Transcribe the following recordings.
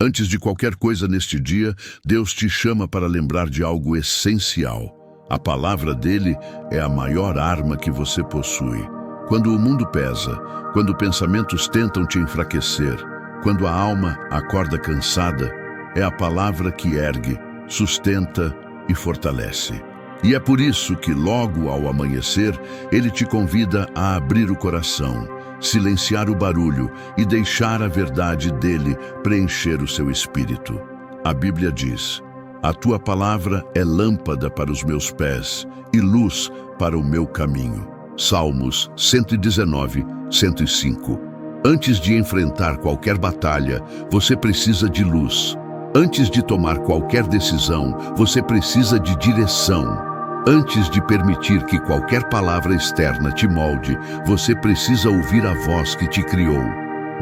Antes de qualquer coisa neste dia, Deus te chama para lembrar de algo essencial. A palavra dele é a maior arma que você possui. Quando o mundo pesa, quando pensamentos tentam te enfraquecer, quando a alma acorda cansada, é a palavra que ergue, sustenta e fortalece. E é por isso que logo ao amanhecer, ele te convida a abrir o coração, silenciar o barulho e deixar a verdade dele preencher o seu espírito. A Bíblia diz: a tua palavra é lâmpada para os meus pés e luz para o meu caminho. Salmos 119, 105. Antes de enfrentar qualquer batalha, você precisa de luz. Antes de tomar qualquer decisão, você precisa de direção. Antes de permitir que qualquer palavra externa te molde, você precisa ouvir a voz que te criou.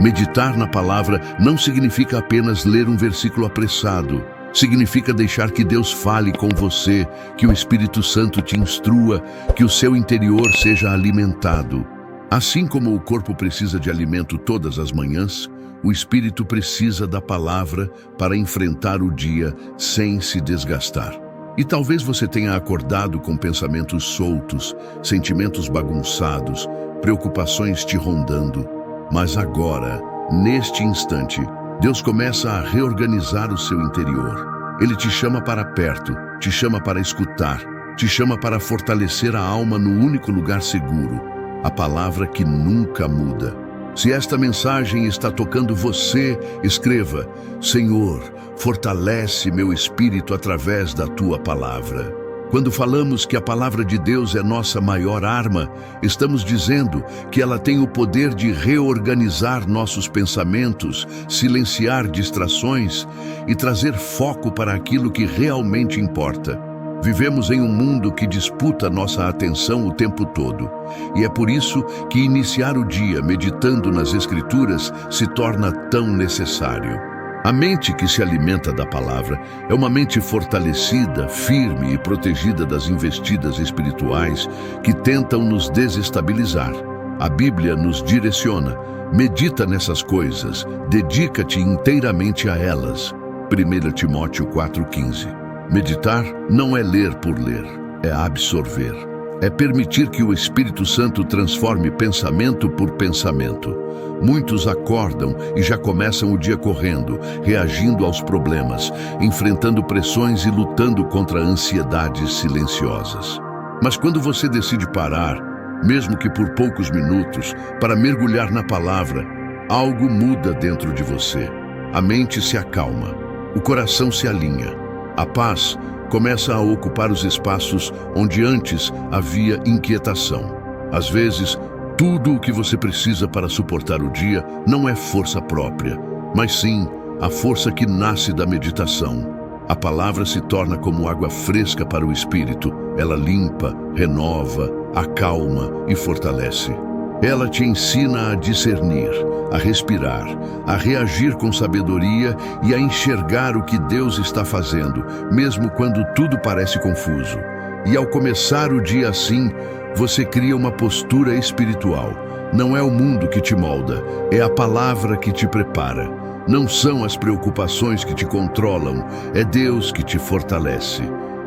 Meditar na palavra não significa apenas ler um versículo apressado. Significa deixar que Deus fale com você, que o Espírito Santo te instrua, que o seu interior seja alimentado. Assim como o corpo precisa de alimento todas as manhãs, o Espírito precisa da palavra para enfrentar o dia sem se desgastar. E talvez você tenha acordado com pensamentos soltos, sentimentos bagunçados, preocupações te rondando. Mas agora, neste instante, Deus começa a reorganizar o seu interior. Ele te chama para perto, te chama para escutar, te chama para fortalecer a alma no único lugar seguro, a palavra que nunca muda. Se esta mensagem está tocando você, escreva: Senhor, fortalece meu espírito através da tua palavra. Quando falamos que a palavra de Deus é nossa maior arma, estamos dizendo que ela tem o poder de reorganizar nossos pensamentos, silenciar distrações e trazer foco para aquilo que realmente importa. Vivemos em um mundo que disputa nossa atenção o tempo todo. E é por isso que iniciar o dia meditando nas Escrituras se torna tão necessário. A mente que se alimenta da palavra é uma mente fortalecida, firme e protegida das investidas espirituais que tentam nos desestabilizar. A Bíblia nos direciona: medita nessas coisas, dedica-te inteiramente a elas. 1 Timóteo 4,15. Meditar não é ler por ler, é absorver. É permitir que o Espírito Santo transforme pensamento por pensamento. Muitos acordam e já começam o dia correndo, reagindo aos problemas, enfrentando pressões e lutando contra ansiedades silenciosas. Mas quando você decide parar, mesmo que por poucos minutos, para mergulhar na palavra, algo muda dentro de você. A mente se acalma, o coração se alinha. A paz começa a ocupar os espaços onde antes havia inquietação. Às vezes, tudo o que você precisa para suportar o dia não é força própria, mas sim a força que nasce da meditação. A palavra se torna como água fresca para o espírito. Ela limpa, renova, acalma e fortalece. Ela te ensina a discernir, a respirar, a reagir com sabedoria e a enxergar o que Deus está fazendo, mesmo quando tudo parece confuso. E ao começar o dia assim, você cria uma postura espiritual. Não é o mundo que te molda, é a palavra que te prepara. Não são as preocupações que te controlam, é Deus que te fortalece.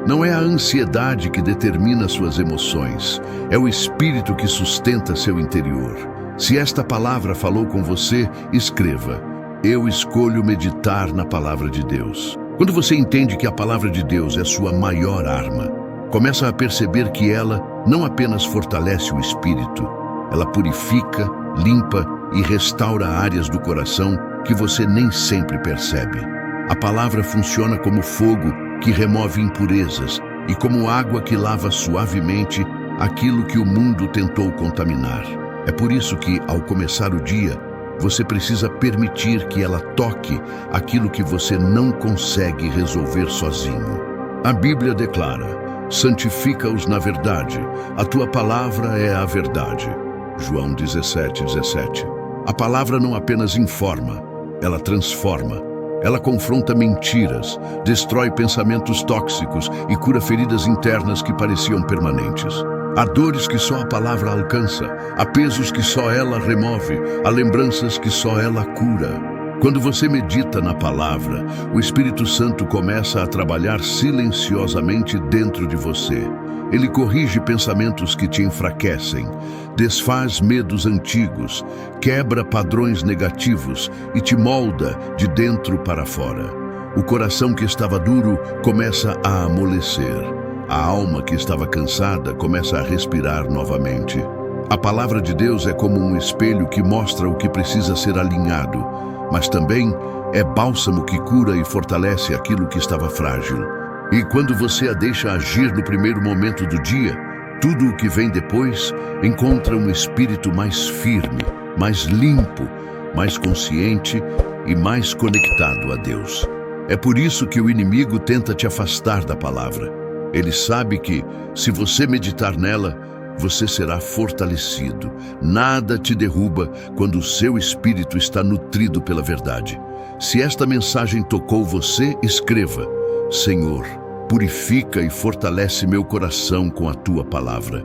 Não é a ansiedade que determina suas emoções, é o Espírito que sustenta seu interior. Se esta palavra falou com você, escreva: eu escolho meditar na palavra de Deus. Quando você entende que a palavra de Deus é sua maior arma, começa a perceber que ela não apenas fortalece o espírito, ela purifica, limpa e restaura áreas do coração que você nem sempre percebe. A palavra funciona como fogo que remove impurezas e como água que lava suavemente aquilo que o mundo tentou contaminar. É por isso que, ao começar o dia, você precisa permitir que ela toque aquilo que você não consegue resolver sozinho. A Bíblia declara: santifica-os na verdade, a tua palavra é a verdade. João 17:17. A palavra não apenas informa, ela transforma. Ela confronta mentiras, destrói pensamentos tóxicos e cura feridas internas que pareciam permanentes. Há dores que só a palavra alcança, há pesos que só ela remove, há lembranças que só ela cura. Quando você medita na palavra, o Espírito Santo começa a trabalhar silenciosamente dentro de você. Ele corrige pensamentos que te enfraquecem, desfaz medos antigos, quebra padrões negativos e te molda de dentro para fora. O coração que estava duro começa a amolecer. A alma que estava cansada começa a respirar novamente. A palavra de Deus é como um espelho que mostra o que precisa ser alinhado, mas também é bálsamo que cura e fortalece aquilo que estava frágil. E quando você a deixa agir no primeiro momento do dia, tudo o que vem depois encontra um espírito mais firme, mais limpo, mais consciente e mais conectado a Deus. É por isso que o inimigo tenta te afastar da palavra. Ele sabe que, se você meditar nela, você será fortalecido. Nada te derruba quando o seu espírito está nutrido pela verdade. Se esta mensagem tocou você, escreva: Senhor, purifica e fortalece meu coração com a tua palavra.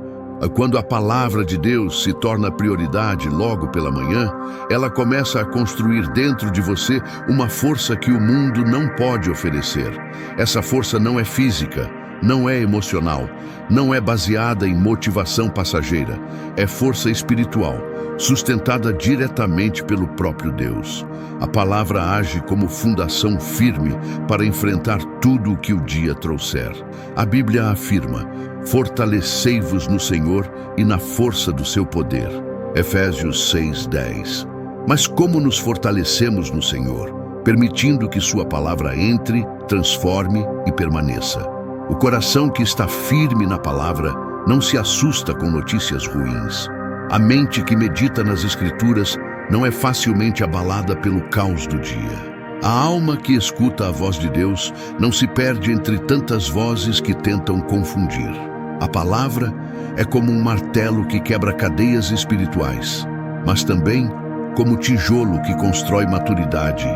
Quando a palavra de Deus se torna prioridade logo pela manhã, ela começa a construir dentro de você uma força que o mundo não pode oferecer. Essa força não é física, não é emocional, não é baseada em motivação passageira. É força espiritual, sustentada diretamente pelo próprio Deus. A palavra age como fundação firme para enfrentar tudo o que o dia trouxer. A Bíblia afirma: fortalecei-vos no Senhor e na força do seu poder. Efésios 6:10. Mas como nos fortalecemos no Senhor? Permitindo que sua palavra entre, transforme e permaneça. O coração que está firme na palavra não se assusta com notícias ruins. A mente que medita nas Escrituras não é facilmente abalada pelo caos do dia. A alma que escuta a voz de Deus não se perde entre tantas vozes que tentam confundir. A palavra é como um martelo que quebra cadeias espirituais, mas também como tijolo que constrói maturidade,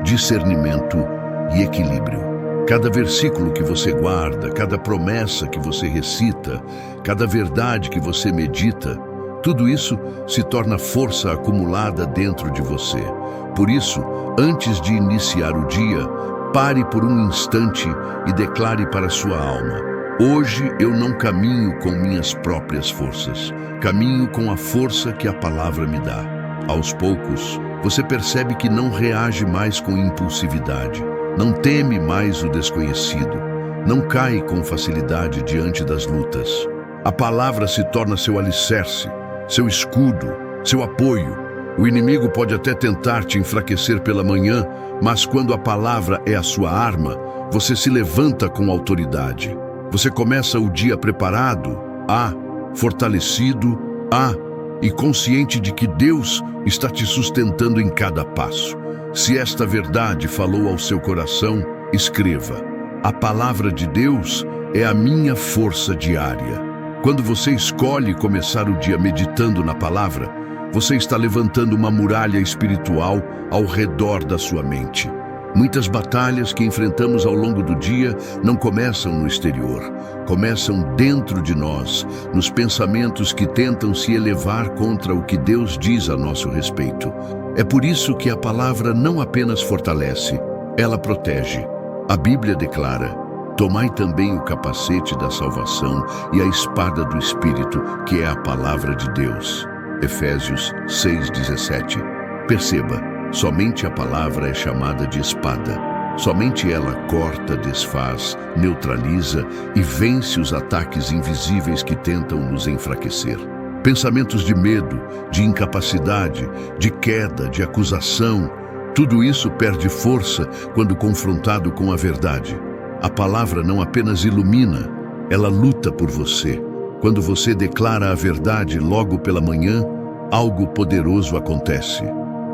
discernimento e equilíbrio. Cada versículo que você guarda, cada promessa que você recita, cada verdade que você medita, tudo isso se torna força acumulada dentro de você. Por isso, antes de iniciar o dia, pare por um instante e declare para sua alma: hoje eu não caminho com minhas próprias forças, caminho com a força que a palavra me dá. Aos poucos, você percebe que não reage mais com impulsividade, não teme mais o desconhecido, não cai com facilidade diante das lutas. A palavra se torna seu alicerce, seu escudo, seu apoio. O inimigo pode até tentar te enfraquecer pela manhã, mas quando a palavra é a sua arma, você se levanta com autoridade. Você começa o dia preparado, fortalecido, e consciente de que Deus está te sustentando em cada passo. Se esta verdade falou ao seu coração, escreva: a palavra de Deus é a minha força diária. Quando você escolhe começar o dia meditando na palavra, você está levantando uma muralha espiritual ao redor da sua mente. Muitas batalhas que enfrentamos ao longo do dia não começam no exterior, começam dentro de nós, nos pensamentos que tentam se elevar contra o que Deus diz a nosso respeito. É por isso que a palavra não apenas fortalece, ela protege. A Bíblia declara: tomai também o capacete da salvação e a espada do Espírito, que é a palavra de Deus. Efésios 6:17. Perceba, somente a palavra é chamada de espada. Somente ela corta, desfaz, neutraliza e vence os ataques invisíveis que tentam nos enfraquecer. Pensamentos de medo, de incapacidade, de queda, de acusação, tudo isso perde força quando confrontado com a verdade. A palavra não apenas ilumina, ela luta por você. Quando você declara a verdade logo pela manhã, algo poderoso acontece.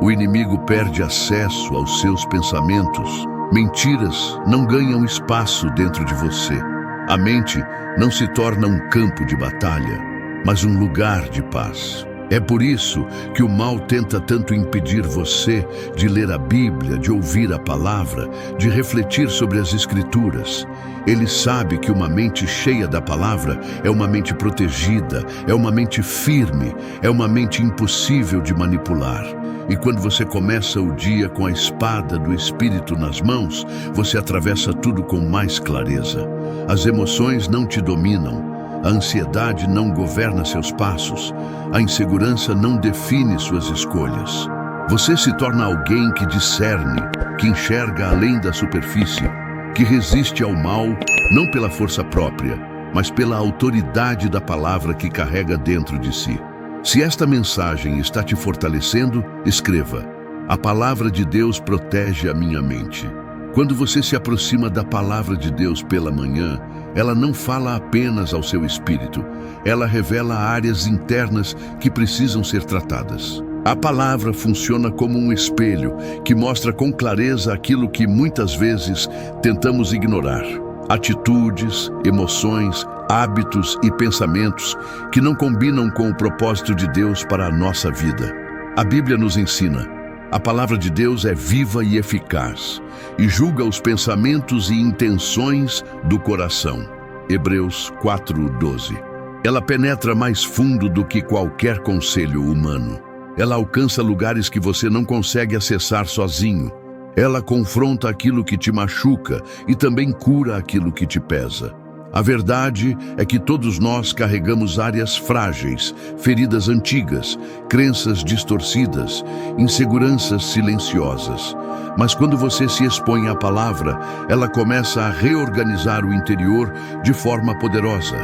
O inimigo perde acesso aos seus pensamentos. Mentiras não ganham espaço dentro de você. A mente não se torna um campo de batalha, mas um lugar de paz. É por isso que o mal tenta tanto impedir você de ler a Bíblia, de ouvir a palavra, de refletir sobre as Escrituras. Ele sabe que uma mente cheia da palavra é uma mente protegida, é uma mente firme, é uma mente impossível de manipular. E quando você começa o dia com a espada do Espírito nas mãos, você atravessa tudo com mais clareza. As emoções não te dominam. A ansiedade não governa seus passos. A insegurança não define suas escolhas. Você se torna alguém que discerne, que enxerga além da superfície, que resiste ao mal, não pela força própria, mas pela autoridade da palavra que carrega dentro de si. Se esta mensagem está te fortalecendo, escreva: a palavra de Deus protege a minha mente. Quando você se aproxima da palavra de Deus pela manhã, ela não fala apenas ao seu espírito, ela revela áreas internas que precisam ser tratadas. A palavra funciona como um espelho que mostra com clareza aquilo que muitas vezes tentamos ignorar. Atitudes, emoções, hábitos e pensamentos que não combinam com o propósito de Deus para a nossa vida. A Bíblia nos ensina: a palavra de Deus é viva e eficaz e julga os pensamentos e intenções do coração. Hebreus 4:12. Ela penetra mais fundo do que qualquer conselho humano. Ela alcança lugares que você não consegue acessar sozinho. Ela confronta aquilo que te machuca e também cura aquilo que te pesa. A verdade é que todos nós carregamos áreas frágeis, feridas antigas, crenças distorcidas, inseguranças silenciosas. Mas quando você se expõe à palavra, ela começa a reorganizar o interior de forma poderosa.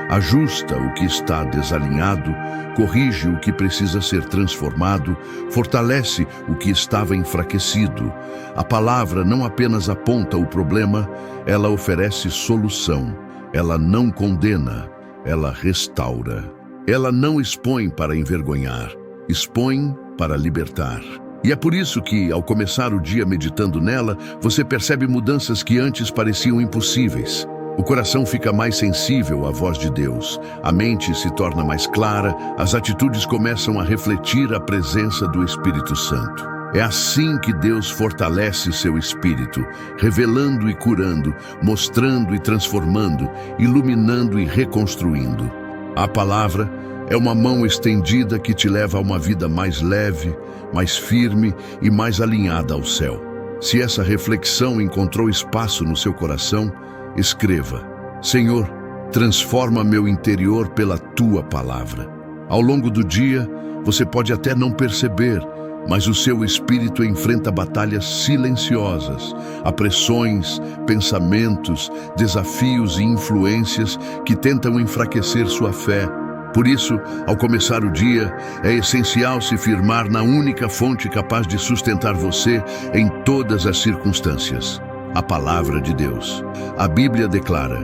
Ajusta o que está desalinhado, corrige o que precisa ser transformado, fortalece o que estava enfraquecido. A palavra não apenas aponta o problema, ela oferece solução. Ela não condena, ela restaura. Ela não expõe para envergonhar, expõe para libertar. E é por isso que, ao começar o dia meditando nela, você percebe mudanças que antes pareciam impossíveis. O coração fica mais sensível à voz de Deus, a mente se torna mais clara, as atitudes começam a refletir a presença do Espírito Santo. É assim que Deus fortalece seu espírito, revelando e curando, mostrando e transformando, iluminando e reconstruindo. A palavra é uma mão estendida que te leva a uma vida mais leve, mais firme e mais alinhada ao céu. Se essa reflexão encontrou espaço no seu coração, escreva: Senhor, transforma meu interior pela tua palavra. Ao longo do dia, você pode até não perceber, mas o seu espírito enfrenta batalhas silenciosas, há pressões, pensamentos, desafios e influências que tentam enfraquecer sua fé. Por isso, ao começar o dia, é essencial se firmar na única fonte capaz de sustentar você em todas as circunstâncias: a palavra de Deus. A Bíblia declara: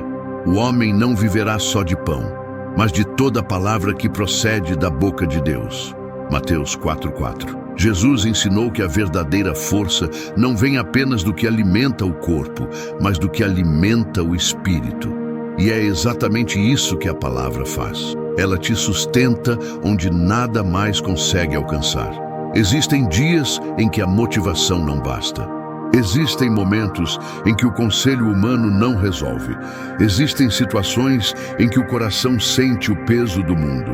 o homem não viverá só de pão, mas de toda palavra que procede da boca de Deus. Mateus 4:4. Jesus ensinou que a verdadeira força não vem apenas do que alimenta o corpo, mas do que alimenta o espírito. E é exatamente isso que a palavra faz. Ela te sustenta onde nada mais consegue alcançar. Existem dias em que a motivação não basta. Existem momentos em que o conselho humano não resolve. Existem situações em que o coração sente o peso do mundo.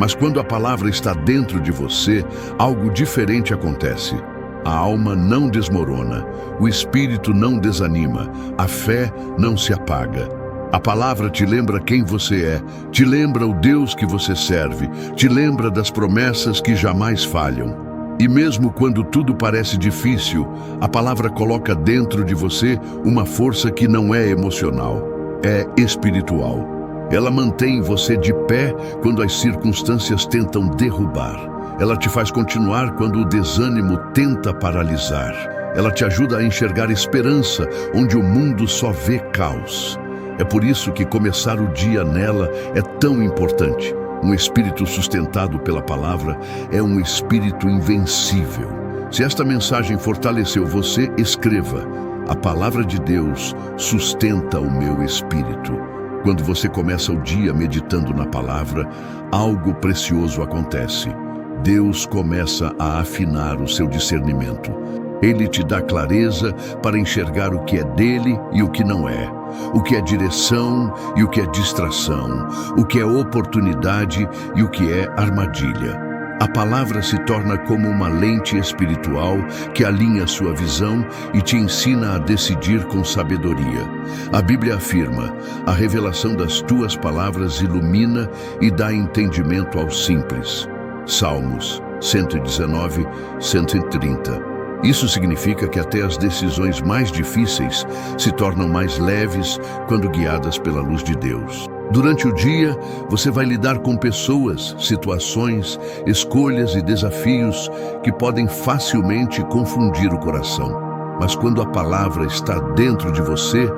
Mas quando a palavra está dentro de você, algo diferente acontece. A alma não desmorona, o espírito não desanima, a fé não se apaga. A palavra te lembra quem você é, te lembra o Deus que você serve, te lembra das promessas que jamais falham. E mesmo quando tudo parece difícil, a palavra coloca dentro de você uma força que não é emocional, é espiritual. Ela mantém você de pé quando as circunstâncias tentam derrubar. Ela te faz continuar quando o desânimo tenta paralisar. Ela te ajuda a enxergar esperança onde o mundo só vê caos. É por isso que começar o dia nela é tão importante. Um espírito sustentado pela palavra é um espírito invencível. Se esta mensagem fortaleceu você, escreva: a palavra de Deus sustenta o meu espírito. Quando você começa o dia meditando na palavra, algo precioso acontece. Deus começa a afinar o seu discernimento. Ele te dá clareza para enxergar o que é dele e o que não é, o que é direção e o que é distração, o que é oportunidade e o que é armadilha. A palavra se torna como uma lente espiritual que alinha sua visão e te ensina a decidir com sabedoria. A Bíblia afirma: a revelação das tuas palavras ilumina e dá entendimento aos simples. Salmos 119, 130. Isso significa que até as decisões mais difíceis se tornam mais leves quando guiadas pela luz de Deus. Durante o dia, você vai lidar com pessoas, situações, escolhas e desafios que podem facilmente confundir o coração. Mas quando a palavra está dentro de você,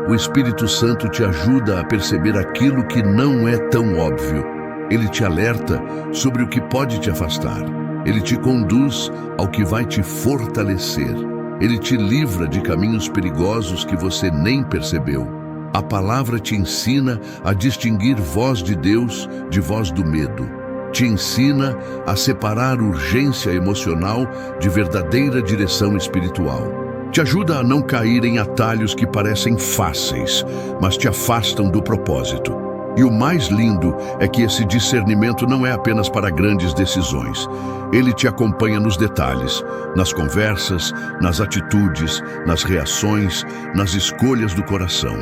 o Espírito Santo te ajuda a perceber aquilo que não é tão óbvio. Ele te alerta sobre o que pode te afastar. Ele te conduz ao que vai te fortalecer. Ele te livra de caminhos perigosos que você nem percebeu. A palavra te ensina a distinguir voz de Deus de voz do medo. Te ensina a separar urgência emocional de verdadeira direção espiritual. Te ajuda a não cair em atalhos que parecem fáceis, mas te afastam do propósito. E o mais lindo é que esse discernimento não é apenas para grandes decisões. Ele te acompanha nos detalhes, nas conversas, nas atitudes, nas reações, nas escolhas do coração.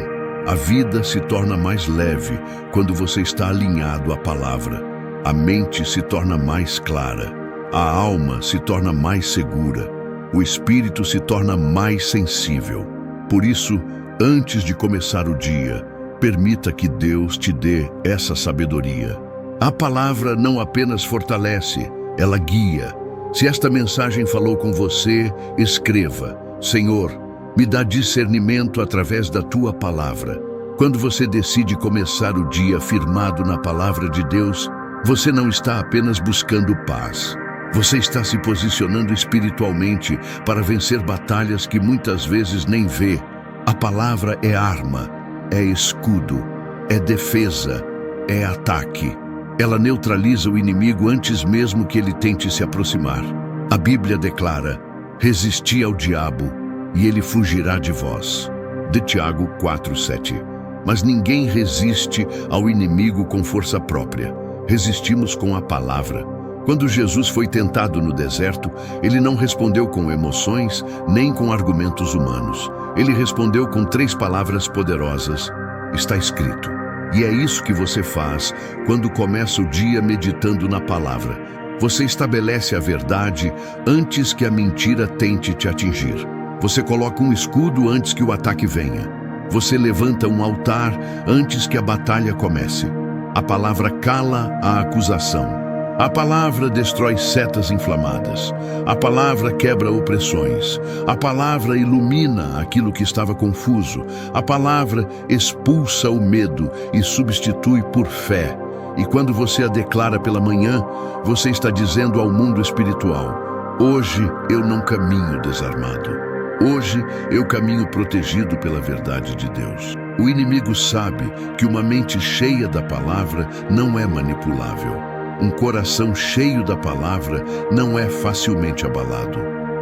A vida se torna mais leve quando você está alinhado à palavra. A mente se torna mais clara. A alma se torna mais segura. O espírito se torna mais sensível. Por isso, antes de começar o dia, permita que Deus te dê essa sabedoria. A palavra não apenas fortalece, ela guia. Se esta mensagem falou com você, escreva: Senhor, me dá discernimento através da tua palavra. Quando você decide começar o dia firmado na palavra de Deus, você não está apenas buscando paz. Você está se posicionando espiritualmente para vencer batalhas que muitas vezes nem vê. A palavra é arma, é escudo, é defesa, é ataque. Ela neutraliza o inimigo antes mesmo que ele tente se aproximar. A Bíblia declara: resisti ao diabo e ele fugirá de vós. De Tiago 4:7. Mas ninguém resiste ao inimigo com força própria. Resistimos com a palavra. Quando Jesus foi tentado no deserto, ele não respondeu com emoções nem com argumentos humanos. Ele respondeu com 3 palavras poderosas: está escrito. E é isso que você faz quando começa o dia meditando na palavra. Você estabelece a verdade antes que a mentira tente te atingir. Você coloca um escudo antes que o ataque venha. Você levanta um altar antes que a batalha comece. A palavra cala a acusação. A palavra destrói setas inflamadas. A palavra quebra opressões. A palavra ilumina aquilo que estava confuso. A palavra expulsa o medo e substitui por fé. E quando você a declara pela manhã, você está dizendo ao mundo espiritual: hoje eu não caminho desarmado. Hoje eu caminho protegido pela verdade de Deus. O inimigo sabe que uma mente cheia da palavra não é manipulável. Um coração cheio da palavra não é facilmente abalado.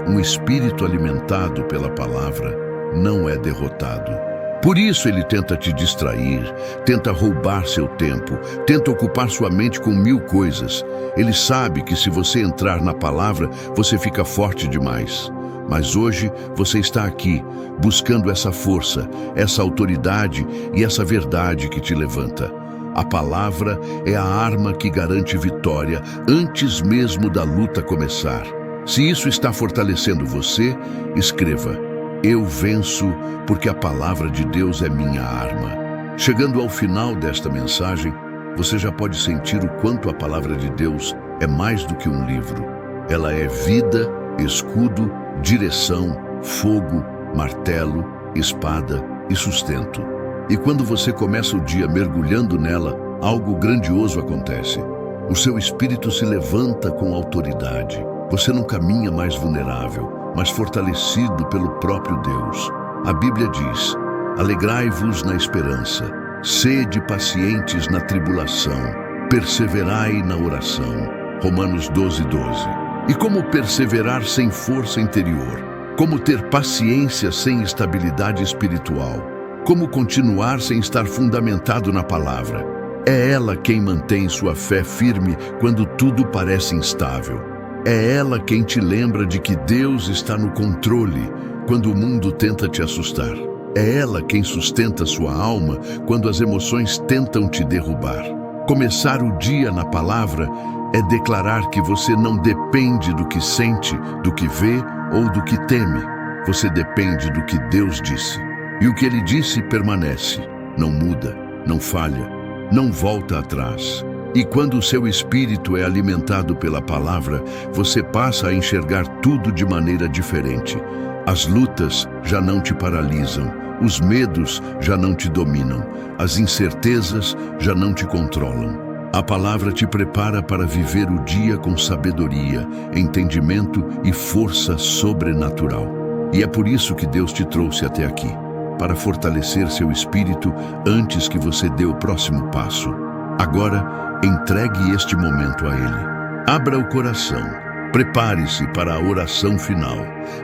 Um espírito alimentado pela palavra não é derrotado. Por isso ele tenta te distrair, tenta roubar seu tempo, tenta ocupar sua mente com 1000 coisas. Ele sabe que se você entrar na palavra, você fica forte demais. Mas hoje você está aqui, buscando essa força, essa autoridade e essa verdade que te levanta. A palavra é a arma que garante vitória antes mesmo da luta começar. Se isso está fortalecendo você, escreva: eu venço porque a palavra de Deus é minha arma. Chegando ao final desta mensagem, você já pode sentir o quanto a palavra de Deus é mais do que um livro. Ela é vida, escudo, direção, fogo, martelo, espada e sustento. E quando você começa o dia mergulhando nela, algo grandioso acontece. O seu espírito se levanta com autoridade. Você não caminha mais vulnerável, mas fortalecido pelo próprio Deus. A Bíblia diz: alegrai-vos na esperança, sede pacientes na tribulação, perseverai na oração. Romanos 12:12. E como perseverar sem força interior? Como ter paciência sem estabilidade espiritual? Como continuar sem estar fundamentado na palavra? É ela quem mantém sua fé firme quando tudo parece instável. É ela quem te lembra de que Deus está no controle quando o mundo tenta te assustar. É ela quem sustenta sua alma quando as emoções tentam te derrubar. Começar o dia na palavra é declarar que você não depende do que sente, do que vê ou do que teme. Você depende do que Deus disse. E o que Ele disse permanece, não muda, não falha, não volta atrás. E quando o seu espírito é alimentado pela palavra, você passa a enxergar tudo de maneira diferente. As lutas já não te paralisam, os medos já não te dominam, as incertezas já não te controlam. A palavra te prepara para viver o dia com sabedoria, entendimento e força sobrenatural. E é por isso que Deus te trouxe até aqui, para fortalecer seu espírito antes que você dê o próximo passo. Agora, entregue este momento a Ele. Abra o coração. Prepare-se para a oração final.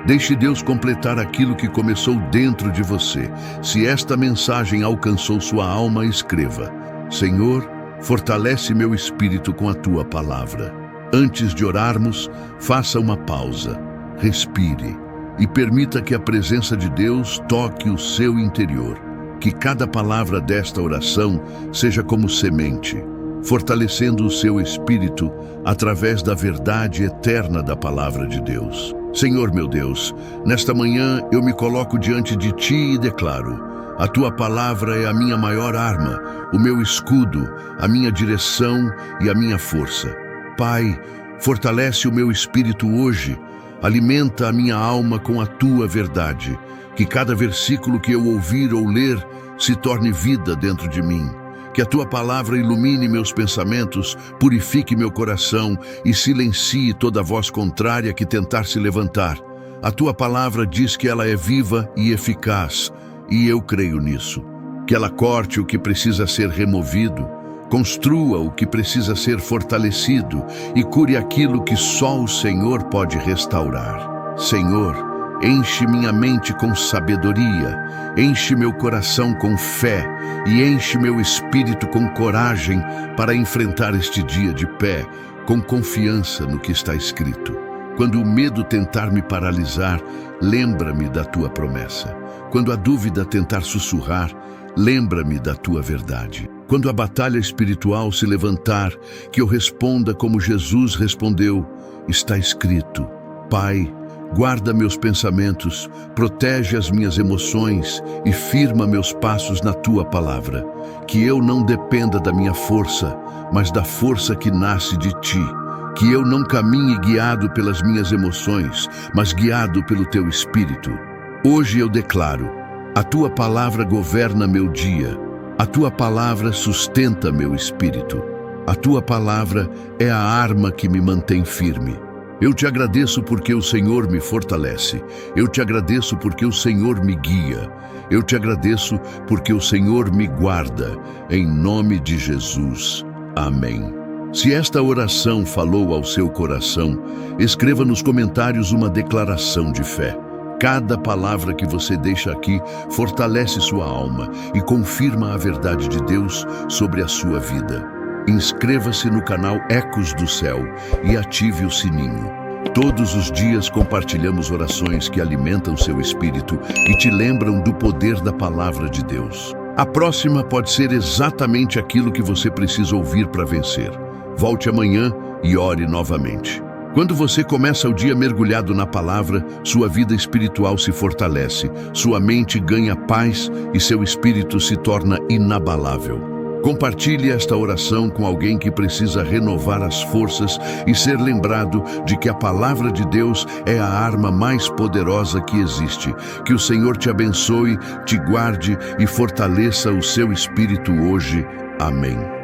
Deixe Deus completar aquilo que começou dentro de você. Se esta mensagem alcançou sua alma, escreva: Senhor, fortalece meu espírito com a tua palavra. Antes de orarmos, faça uma pausa, respire e permita que a presença de Deus toque o seu interior. Que cada palavra desta oração seja como semente, fortalecendo o seu espírito através da verdade eterna da palavra de Deus. Senhor meu Deus, nesta manhã eu me coloco diante de Ti e declaro: a Tua palavra é a minha maior arma, o meu escudo, a minha direção e a minha força. Pai, fortalece o meu espírito hoje, alimenta a minha alma com a Tua verdade, que cada versículo que eu ouvir ou ler se torne vida dentro de mim. Que a Tua palavra ilumine meus pensamentos, purifique meu coração e silencie toda voz contrária que tentar se levantar. A Tua palavra diz que ela é viva e eficaz, e eu creio nisso. Que ela corte o que precisa ser removido, construa o que precisa ser fortalecido e cure aquilo que só o Senhor pode restaurar. Senhor, enche minha mente com sabedoria, enche meu coração com fé e enche meu espírito com coragem para enfrentar este dia de pé, com confiança no que está escrito. Quando o medo tentar me paralisar, lembra-me da Tua promessa. Quando a dúvida tentar sussurrar, lembra-me da Tua verdade. Quando a batalha espiritual se levantar, que eu responda como Jesus respondeu: está escrito. Pai, guarda meus pensamentos, protege as minhas emoções e firma meus passos na Tua palavra. Que eu não dependa da minha força, mas da força que nasce de Ti. Que eu não caminhe guiado pelas minhas emoções, mas guiado pelo Teu Espírito. Hoje eu declaro: a Tua palavra governa meu dia. A Tua palavra sustenta meu espírito. A Tua palavra é a arma que me mantém firme. Eu Te agradeço porque o Senhor me fortalece. Eu Te agradeço porque o Senhor me guia. Eu Te agradeço porque o Senhor me guarda. Em nome de Jesus. Amém. Se esta oração falou ao seu coração, escreva nos comentários uma declaração de fé. Cada palavra que você deixa aqui fortalece sua alma e confirma a verdade de Deus sobre a sua vida. Inscreva-se no canal Ecos do Céu e ative o sininho. Todos os dias compartilhamos orações que alimentam seu espírito e te lembram do poder da palavra de Deus. A próxima pode ser exatamente aquilo que você precisa ouvir para vencer. Volte amanhã e ore novamente. Quando você começa o dia mergulhado na palavra, sua vida espiritual se fortalece, sua mente ganha paz e seu espírito se torna inabalável. Compartilhe esta oração com alguém que precisa renovar as forças e ser lembrado de que a palavra de Deus é a arma mais poderosa que existe. Que o Senhor te abençoe, te guarde e fortaleça o seu espírito hoje. Amém.